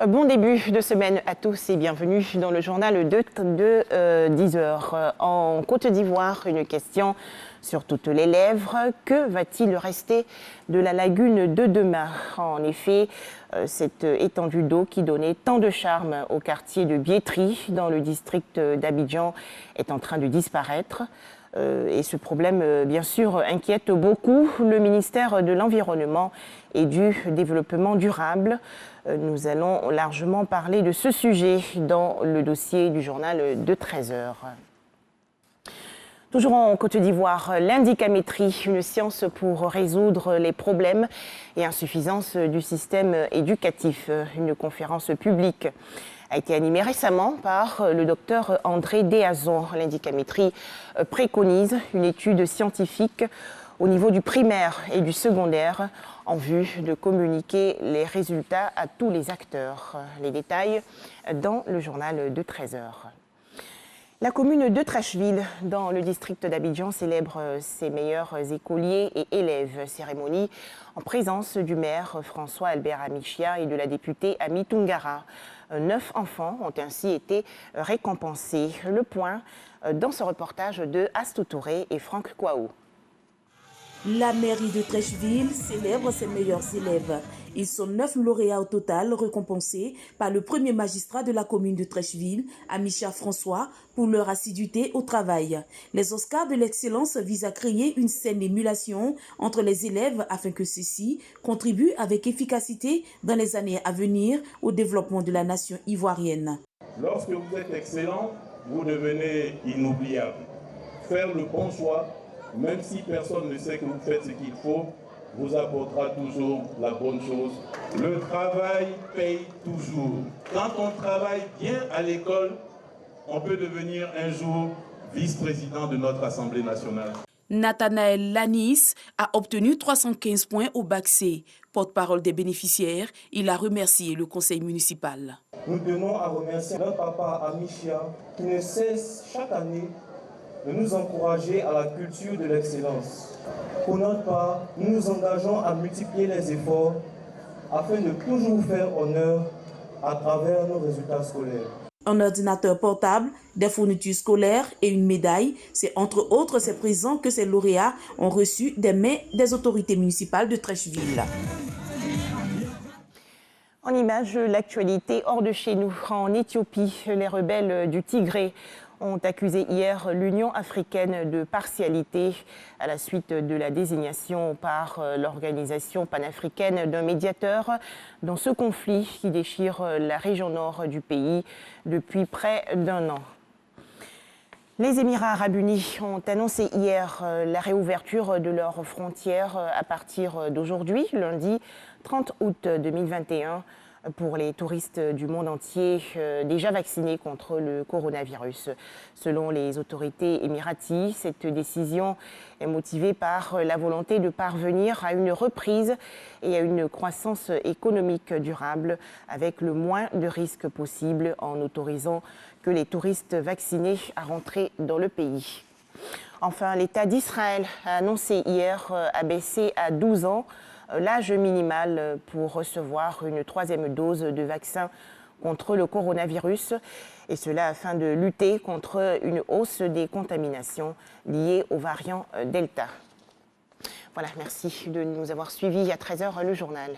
Bon début de semaine à tous et bienvenue dans le journal de 10 heures. En Côte d'Ivoire, une question sur toutes les lèvres. Que va-t-il rester de la lagune de demain? En effet, cette étendue d'eau qui donnait tant de charme au quartier de Biétry dans le district d'Abidjan est en train de disparaître. Et ce problème, bien sûr, inquiète beaucoup le ministère de l'Environnement et du Développement durable. Nous allons largement parler de ce sujet dans le dossier du journal de 13 heures. Toujours en Côte d'Ivoire, l'indicamétrie, une science pour résoudre les problèmes et insuffisances du système éducatif. Une conférence publique a été animée récemment par le docteur André Déazon. L'indicamétrie préconise une étude scientifique au niveau du primaire et du secondaire en vue de communiquer les résultats à tous les acteurs. Les détails dans le journal de 13 heures. La commune de Treichville, dans le district d'Abidjan, célèbre ses meilleurs écoliers et élèves. Cérémonie en présence du maire François Albert Amichia et de la députée Ami Tungara. 9 enfants ont ainsi été récompensés. Le point dans ce reportage de Astou Touré et Franck Kouaou. La mairie de Treichville célèbre ses meilleurs élèves. Ils sont 9 lauréats au total récompensés par le premier magistrat de la commune de Treichville, Amichia François, pour leur assiduité au travail. Les Oscars de l'excellence visent à créer une saine émulation entre les élèves afin que ceux-ci contribuent avec efficacité dans les années à venir au développement de la nation ivoirienne. Lorsque vous êtes excellent, vous devenez inoubliable. Faire le bon choix, même si personne ne sait que vous faites ce qu'il faut, vous apportera toujours la bonne chose. Le travail paye toujours. Quand on travaille bien à l'école, on peut devenir un jour vice-président de notre Assemblée nationale. Nathanaël Lanis a obtenu 315 points au bac C. Porte-parole des bénéficiaires, il a remercié le conseil municipal. Nous tenons à remercier notre papa Amichia qui ne cesse chaque année de nous encourager à la culture de l'excellence. Pour notre part, nous nous engageons à multiplier les efforts afin de toujours faire honneur à travers nos résultats scolaires. Un ordinateur portable, des fournitures scolaires et une médaille, c'est entre autres ces présents que ces lauréats ont reçus des mains des autorités municipales de Treichville. En image, l'actualité hors de chez nous. En Éthiopie, les rebelles du Tigré ont accusé hier l'Union africaine de partialité à la suite de la désignation par l'organisation panafricaine d'un médiateur dans ce conflit qui déchire la région nord du pays depuis près d'1 an. Les Émirats arabes unis ont annoncé hier la réouverture de leurs frontières à partir d'aujourd'hui, lundi 30 août 2021, pour les touristes du monde entier déjà vaccinés contre le coronavirus. Selon les autorités émiraties, cette décision est motivée par la volonté de parvenir à une reprise et à une croissance économique durable avec le moins de risques possible en autorisant que les touristes vaccinés à rentrer dans le pays. Enfin, l'État d'Israël a annoncé hier abaisser à 12 ans l'âge minimal pour recevoir une 3e dose de vaccin contre le coronavirus, et cela afin de lutter contre une hausse des contaminations liées au variant Delta. Voilà, merci de nous avoir suivis. À 13 h, le journal.